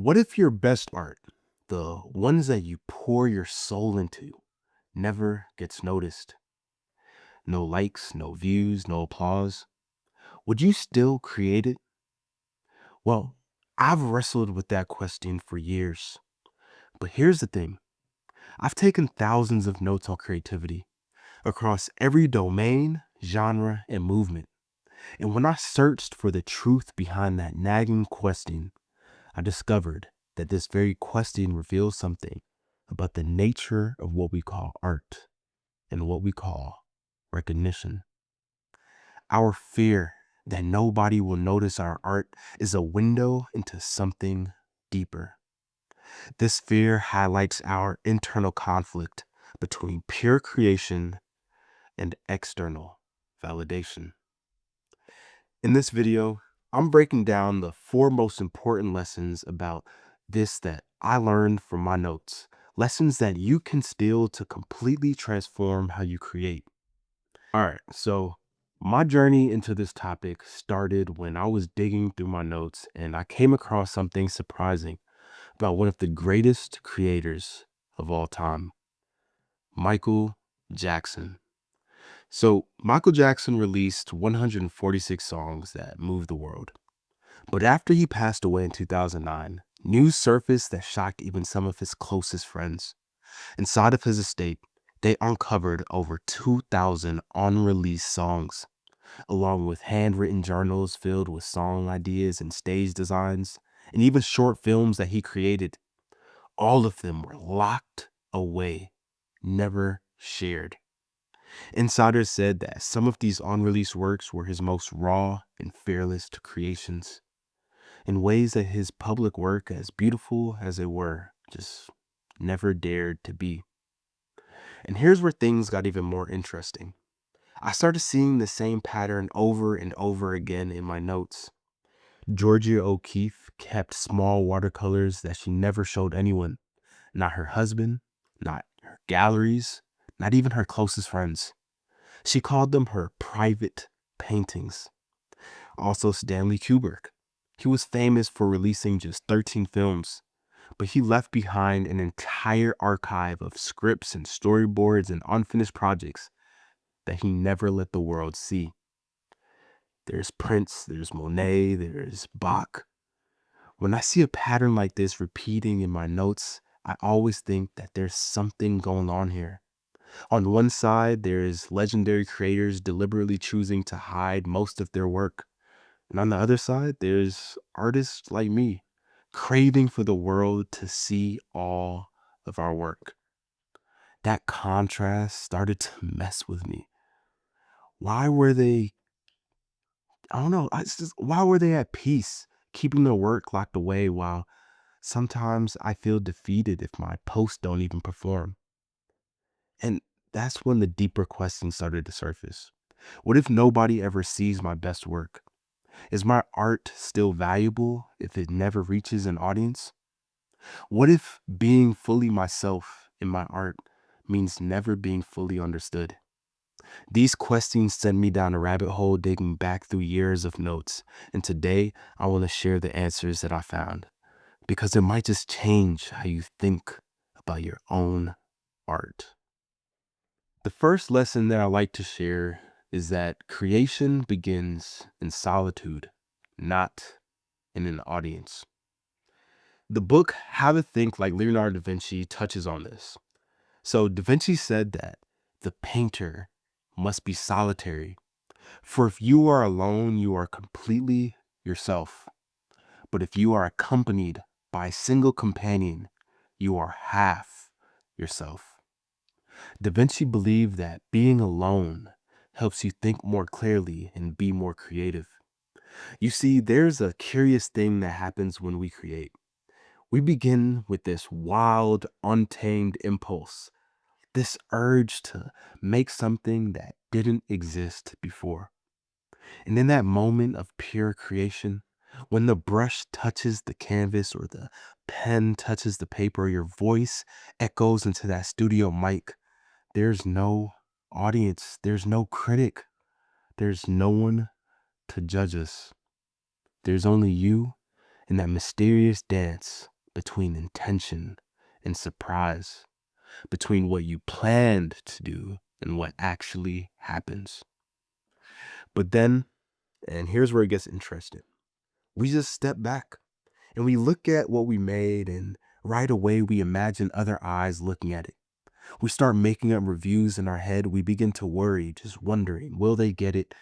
What if your best art, the ones that you pour your soul into, never gets noticed? No likes, no views, no applause. Would you still create it? Well, I've wrestled with that question for years. But here's the thing. I've taken thousands of notes on creativity across every domain, genre, and movement. And when I searched for the truth behind that nagging question, I discovered that this very question reveals something about the nature of what we call art and what we call recognition. Our fear that nobody will notice our art is a window into something deeper. This fear highlights our internal conflict between pure creation and external validation. In this video, I'm breaking down the four most important lessons about this that I learned from my notes. Lessons that you can steal to completely transform how you create. All right, so my journey into this topic started when I was digging through my notes and I came across something surprising about one of the greatest creators of all time, Michael Jackson. So, Michael Jackson released 146 songs that moved the world. But after he passed away in 2009, news surfaced that shocked even some of his closest friends. Inside of his estate, they uncovered over 2,000 unreleased songs, along with handwritten journals filled with song ideas and stage designs, and even short films that he created. All of them were locked away, never shared. Insiders said that some of these unreleased works were his most raw and fearless creations, in ways that his public work, as beautiful as they were, just never dared to be. And here's where things got even more interesting. I started seeing the same pattern over and over again in my notes. Georgia O'Keeffe kept small watercolors that she never showed anyone, not her husband, not her galleries, not even her closest friends. She called them her private paintings. Also, Stanley Kubrick. He was famous for releasing just 13 films, but he left behind an entire archive of scripts and storyboards and unfinished projects that he never let the world see. There's Prince, there's Monet, there's Bach. When I see a pattern like this repeating in my notes, I always think that there's something going on here. On one side, there's legendary creators deliberately choosing to hide most of their work. And on the other side, there's artists like me, craving for the world to see all of our work. That contrast started to mess with me. Why were they, I don't know, why were they at peace, keeping their work locked away while sometimes I feel defeated if my posts don't even perform? And that's when the deeper questions started to surface. What if nobody ever sees my best work? Is my art still valuable if it never reaches an audience? What if being fully myself in my art means never being fully understood? These questions send me down a rabbit hole digging back through years of notes, and today I want to share the answers that I found because it might just change how you think about your own art. The first lesson that I like to share is that creation begins in solitude, not in an audience. The book How to Think Like Leonardo da Vinci touches on this. So Da Vinci said that the painter must be solitary, for if you are alone, you are completely yourself. But if you are accompanied by a single companion, you are half yourself. Da Vinci believed that being alone helps you think more clearly and be more creative. You see, there's a curious thing that happens when we create. We begin with this wild, untamed impulse, this urge to make something that didn't exist before. And in that moment of pure creation, when the brush touches the canvas or the pen touches the paper, your voice echoes into that studio mic, there's no audience, there's no critic, there's no one to judge us. There's only you and that mysterious dance between intention and surprise, between what you planned to do and what actually happens. But then, and here's where it gets interesting, we just step back and we look at what we made, and right away we imagine other eyes looking at it. We start making up reviews in our head. We begin to worry, just wondering, will they get it?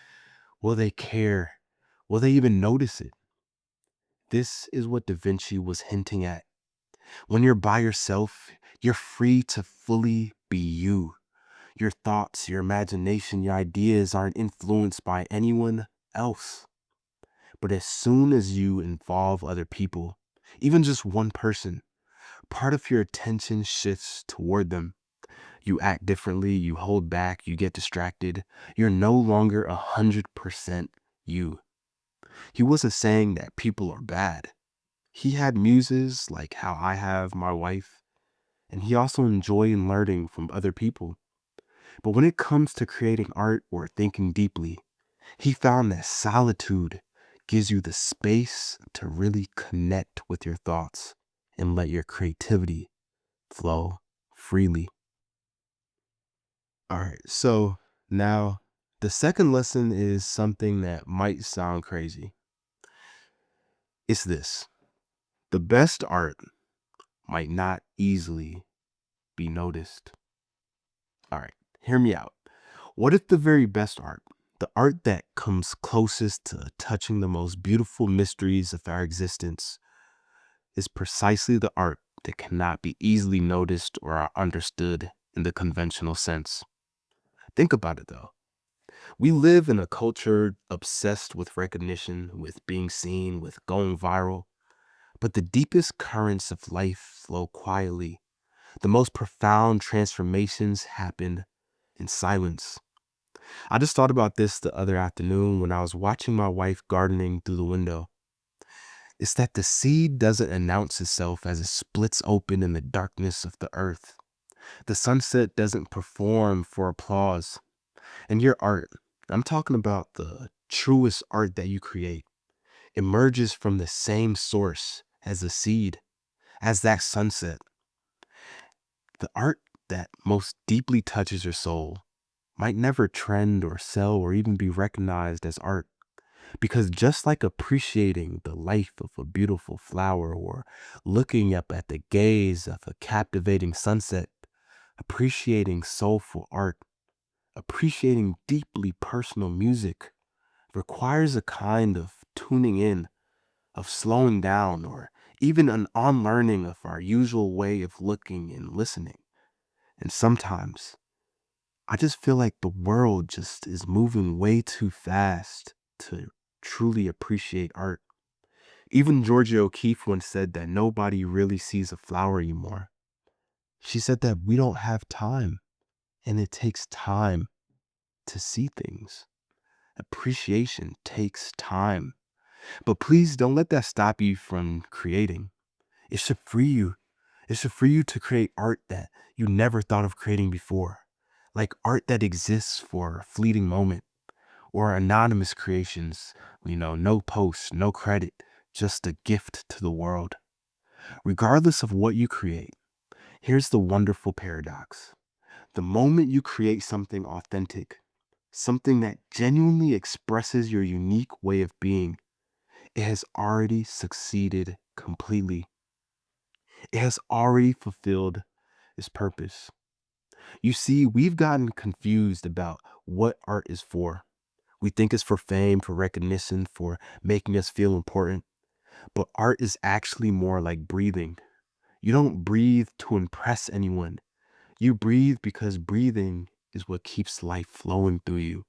Will they care? Will they even notice it? This is what Da Vinci was hinting at. When you're by yourself, you're free to fully be you. Your thoughts, your imagination, your ideas aren't influenced by anyone else. But as soon as you involve other people, even just one person, part of your attention shifts toward them. You act differently, you hold back, you get distracted. You're no longer 100% you. He wasn't saying that people are bad. He had muses like how I have my wife, and he also enjoyed learning from other people. But when it comes to creating art or thinking deeply, he found that solitude gives you the space to really connect with your thoughts and let your creativity flow freely. All right, so now the second lesson is something that might sound crazy. It's this: the best art might not easily be noticed. All right, hear me out. What if the very best art, the art that comes closest to touching the most beautiful mysteries of our existence, is precisely the art that cannot be easily noticed or are understood in the conventional sense? Think about it though. We live in a culture obsessed with recognition, with being seen, with going viral. But the deepest currents of life flow quietly. The most profound transformations happen in silence. I just thought about this the other afternoon when I was watching my wife gardening through the window. It's that the seed doesn't announce itself as it splits open in the darkness of the earth. The sunset doesn't perform for applause. And your art, I'm talking about the truest art that you create, emerges from the same source as the seed, as that sunset. The art that most deeply touches your soul might never trend or sell or even be recognized as art. Because just like appreciating the life of a beautiful flower or looking up at the gaze of a captivating sunset, appreciating soulful art, appreciating deeply personal music requires a kind of tuning in, of slowing down, or even an unlearning of our usual way of looking and listening. And sometimes I just feel like the world just is moving way too fast to truly appreciate art. Even Georgia O'Keeffe once said that nobody really sees a flower anymore. She said that we don't have time, and it takes time to see things. Appreciation takes time. But please don't let that stop you from creating. It should free you. It should free you to create art that you never thought of creating before. Like art that exists for a fleeting moment, or anonymous creations, no post, no credit, just a gift to the world. Regardless of what you create, here's the wonderful paradox. The moment you create something authentic, something that genuinely expresses your unique way of being, it has already succeeded completely. It has already fulfilled its purpose. You see, we've gotten confused about what art is for. We think it's for fame, for recognition, for making us feel important. But art is actually more like breathing. You don't breathe to impress anyone. You breathe because breathing is what keeps life flowing through you.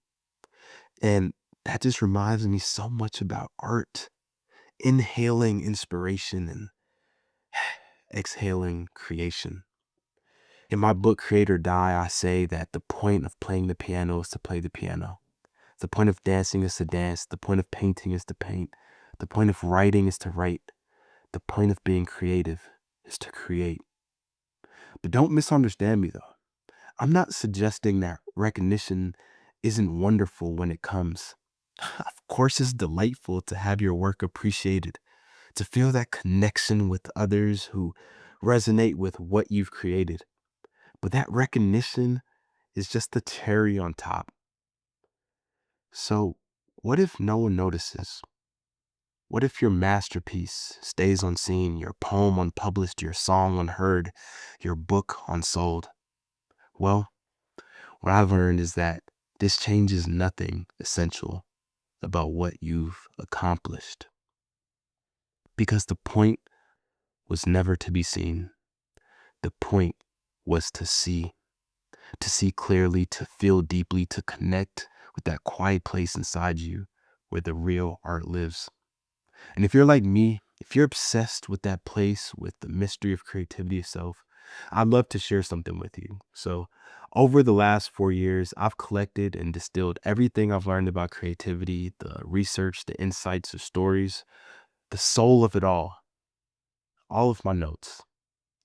And that just reminds me so much about art. Inhaling inspiration and exhaling creation. In my book, Create or Die, I say that the point of playing the piano is to play the piano. The point of dancing is to dance. The point of painting is to paint. The point of writing is to write. The point of being creative is to create. But don't misunderstand me though. I'm not suggesting that recognition isn't wonderful when it comes. Of course, it's delightful to have your work appreciated. to feel that connection with others who resonate with what you've created. But that recognition is just the cherry on top. So, what if no one notices? What if your masterpiece stays unseen, your poem unpublished, your song unheard, your book unsold? Well, what I've learned is that this changes nothing essential about what you've accomplished. Because the point was never to be seen. The point was to see clearly, to feel deeply, to connect with that quiet place inside you where the real art lives. And if you're like me, if you're obsessed with that place, with the mystery of creativity itself, I'd love to share something with you. So, over the last 4 years, I've collected and distilled everything I've learned about creativity, the research, the insights, the stories, the soul of it all of my notes.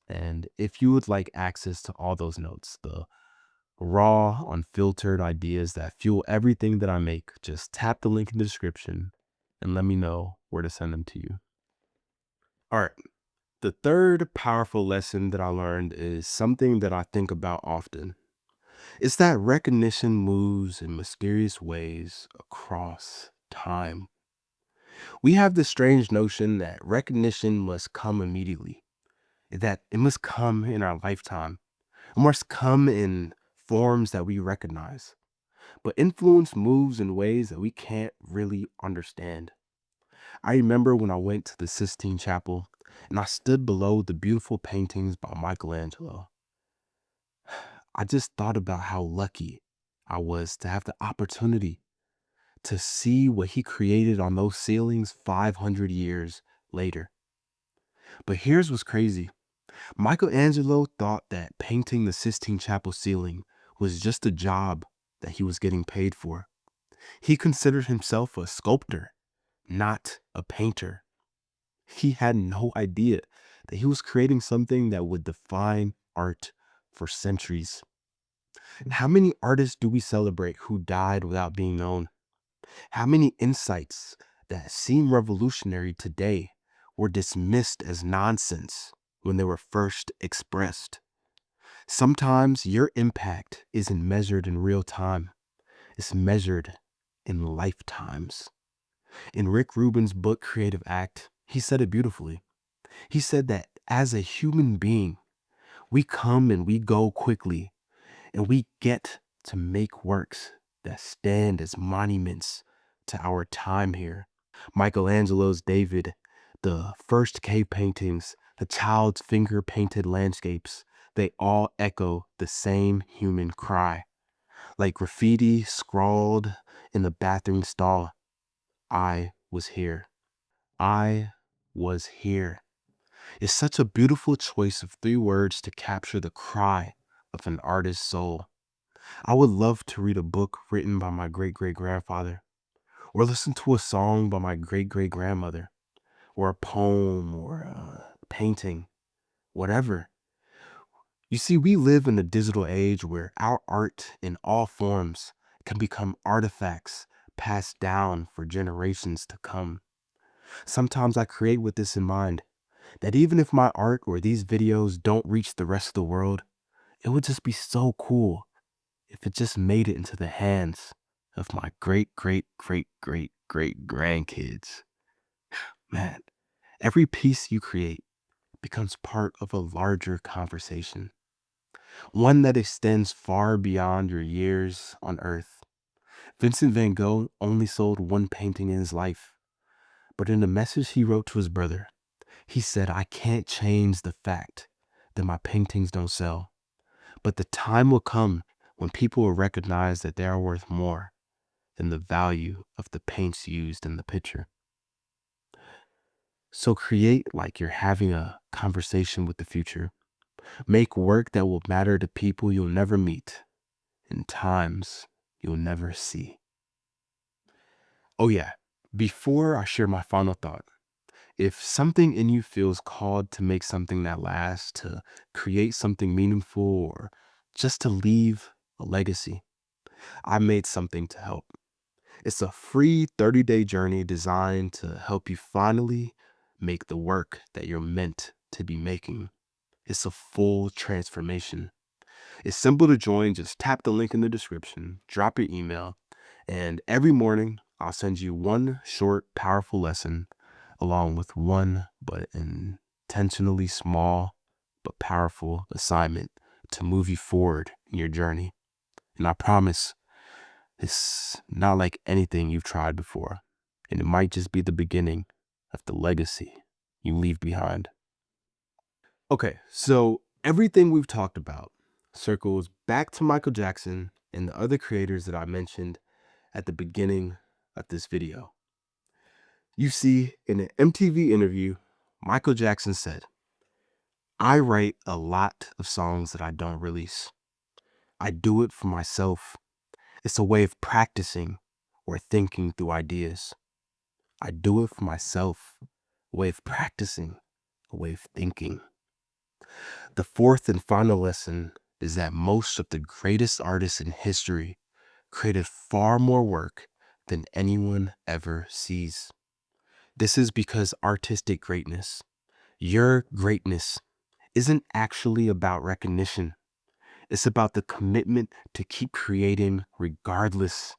And if you would like access to all those notes, the raw, unfiltered ideas that fuel everything that I make, just tap the link in the description and let me know where to send them to you. All right. The third powerful lesson that I learned is something that I think about often. It's that recognition moves in mysterious ways across time. We have this strange notion that recognition must come immediately, that it must come in our lifetime, it must come in forms that we recognize. But influence moves in ways that we can't really understand. I remember when I went to the Sistine Chapel and I stood below the beautiful paintings by Michelangelo. I just thought about how lucky I was to have the opportunity to see what he created on those ceilings 500 years later. But here's what's crazy. Michelangelo thought that painting the Sistine Chapel ceiling was just a job that he was getting paid for. He considered himself a sculptor, not a painter. He had no idea that he was creating something that would define art for centuries. And how many artists do we celebrate who died without being known? How many insights that seem revolutionary today were dismissed as nonsense when they were first expressed? Sometimes your impact isn't measured in real time, it's measured in lifetimes. In Rick Rubin's book, Creative Act, he said it beautifully. He said that as a human being, we come and we go quickly, and we get to make works that stand as monuments to our time here. Michelangelo's David, the first cave paintings, the child's finger painted landscapes, they all echo the same human cry. Like graffiti scrawled in the bathroom stall, I was here. I was here. It's such a beautiful choice of three words to capture the cry of an artist's soul. I would love to read a book written by my great great grandfather, or listen to a song by my great great grandmother, or a poem, or a painting, whatever. You see, we live in a digital age where our art in all forms can become artifacts passed down for generations to come. Sometimes I create with this in mind, that even if my art or these videos don't reach the rest of the world, it would just be so cool if it just made it into the hands of my great, great, great, great, great grandkids. Man, every piece you create becomes part of a larger conversation, one that extends far beyond your years on earth. Vincent van Gogh only sold one painting in his life, but in a message he wrote to his brother, he said, I can't change the fact that my paintings don't sell, but the time will come when people will recognize that they are worth more than the value of the paints used in the picture. So create like you're having a conversation with the future. Make work that will matter to people you'll never meet in times you'll never see. Oh, yeah. Before I share my final thought, if something in you feels called to make something that lasts, to create something meaningful, or just to leave a legacy, I made something to help. It's a free 30-day journey designed to help you finally make the work that you're meant to be making. It's a full transformation. It's simple to join. Just tap the link in the description, drop your email, and every morning I'll send you one short, powerful lesson along with one but intentionally small but powerful assignment to move you forward in your journey. And I promise it's not like anything you've tried before. And it might just be the beginning of the legacy you leave behind. Okay, so everything we've talked about circles back to Michael Jackson and the other creators that I mentioned at the beginning of this video. You see, in an MTV interview, Michael Jackson said, "I write a lot of songs that I don't release. I do it for myself. It's a way of practicing or thinking through ideas. I do it for myself, a way of practicing, a way of thinking." The fourth and final lesson is that most of the greatest artists in history created far more work than anyone ever sees. This is because artistic greatness, your greatness, isn't actually about recognition. It's about the commitment to keep creating regardless.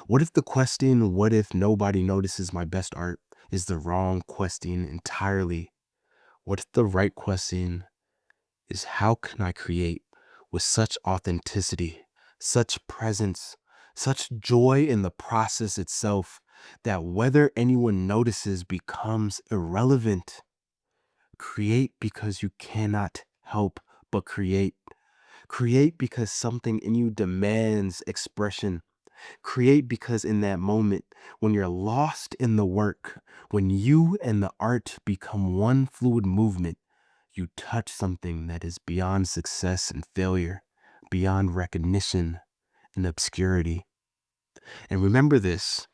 What if the question, what if nobody notices my best art, is the wrong question entirely? What if the right question is, how can I create with such authenticity, such presence, such joy in the process itself that whether anyone notices becomes irrelevant? Create because you cannot help but create. Create because something in you demands expression. Create because in that moment, when you're lost in the work, when you and the art become one fluid movement, you touch something that is beyond success and failure, beyond recognition and obscurity. And remember this,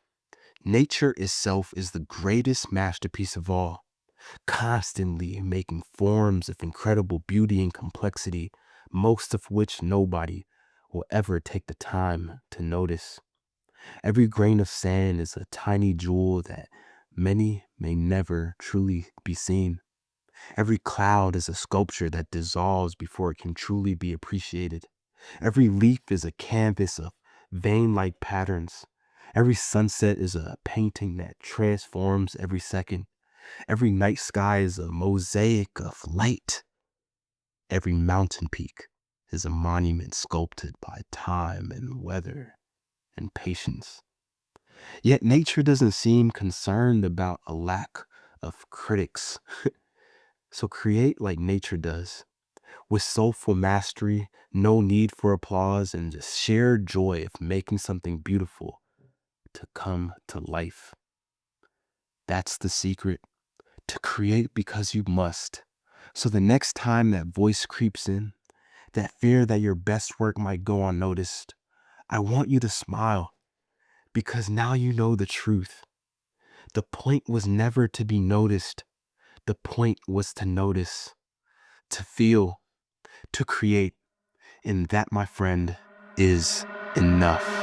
nature itself is the greatest masterpiece of all, constantly making forms of incredible beauty and complexity, most of which nobody will ever take the time to notice. Every grain of sand is a tiny jewel that many may never truly be seen. Every cloud is a sculpture that dissolves before it can truly be appreciated. Every leaf is a canvas of vein-like patterns. Every sunset is a painting that transforms every second. Every night sky is a mosaic of light. Every mountain peak is a monument sculpted by time and weather and patience. Yet nature doesn't seem concerned about a lack of critics. So create like nature does, with soulful mastery, no need for applause, and just sheer joy of making something beautiful to come to life. That's the secret, to create because you must. So the next time that voice creeps in, that fear that your best work might go unnoticed, I want you to smile, because now you know the truth. The point was never to be noticed. The point was to notice, to feel, to create. And that, my friend, is enough.